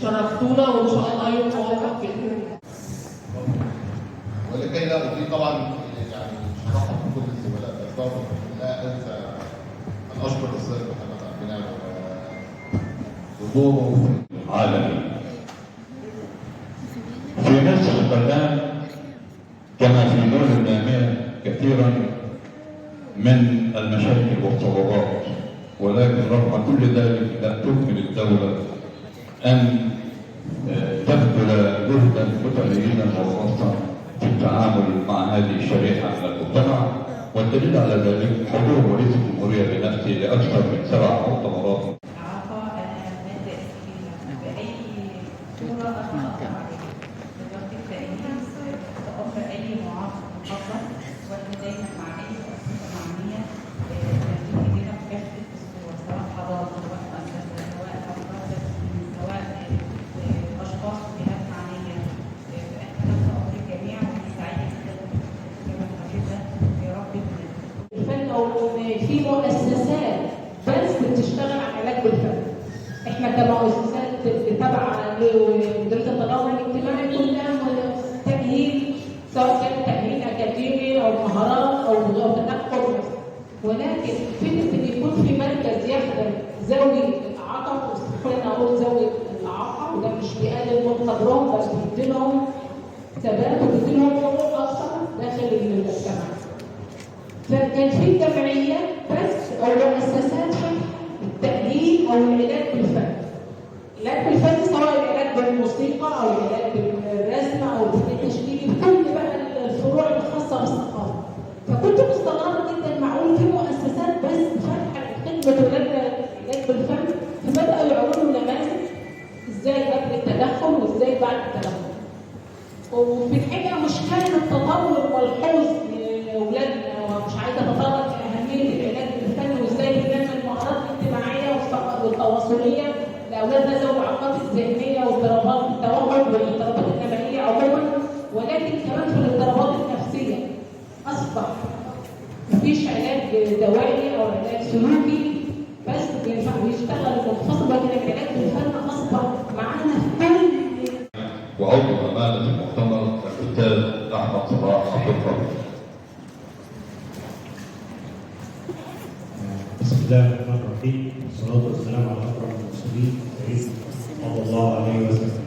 شرفتونا وان شاء الله يوم موفق باذن الله. ولكي لا اطيل طبعا يعني شرحت كل الزملاء بالاضافه لا انسى ان اشكر الاستاذ محمد عبد المنعم وحضوره عالمي. في نفس القناة كما في دول النامية كثيرا من المشاكل والصعوبات، ولكن رغم كل ذلك لم تكمل الدولة أن تبذل جهدا متميزا وخاصا في التعامل مع هذه الشريحة من المجتمع، والدليل على ذلك حضور رئيس الجمهورية بنفسه لأكثر من 7 مؤتمرات. في مؤسسات بس بتشتغل على العلاج بالفن. احنا كمؤسسات تابعه لمديريه التضامن الاجتماعي كلها تاهيل، سواء كان تاهيل اكاديمي او مهارات او تدخل، ولكن فكره ان يكون في مركز يخدم ذوي الاعاقه، واستحيل اقول ذوي الاعاقه وده مش بيقلل من قدرهم بس بيديلهم ثبات وبيديلهم حقوق اكثر داخل المجتمع. فكان في جمعيات بس او مؤسسات التأهيل او العلاج بالفن. العلاج بالفن سواء العلاج بالموسيقى او العلاج بالرسم او الفن التشكيلي بكل بقى الفروع الخاصه بالثقافه. فكنت مستغربه جدا معقول في مؤسسات بس فاتحه خدمه العلاج بالفن، فبداوا يعرضوا نماذج ازاي قبل التدخل وازاي بعد التدخل. وفي الحقيقه مش كان التطور والحزن لاولادنا، ومش عايزه اتطرق لاهميه العلاج بالفن وازاي بنعمل مهارات اجتماعيه والتواصليه لاولادنا ذوي الاعاقات الذهنيه واضطرابات التوحد والاضطرابات النمائيه عموما، ولكن كمان في الاضطرابات النفسيه اصبح مفيش علاج دوائي او علاج سلوكي بس بيشتغل منفصل، ولكن العلاج بالفن اصبح معانا في كل. وعضو أمانة المؤتمر الأستاذ أحمد صلاح عبد القادر. بسم الله الرحمن الرحيم، والصلاة والسلام على أكرم المرسلين سيدنا صلى الله عليه وسلم.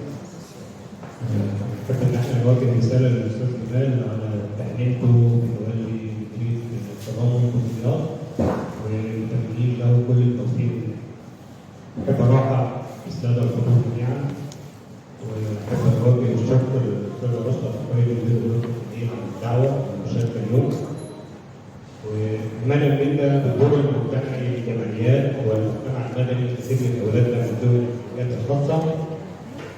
فكرة إن احنا نوجه رسالة للأستاذ جمال على تهنئته بتولي مديرية التضامن والرياض وتمنيه له كل التوفيق. أحب أرحب بالسادة الحضور جميعا، وأحب أوجه الشكر للأستاذ أشرف قائد مديرية على الدعوة والمشاركة اليوم. وكمان منا بالدور المجتمعي للجمعيات والمجتمع المدني في سجن اولادنا من ذوي الاحتياجات الخاصه.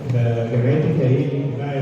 فجمعيه التأهيل الاجتماعي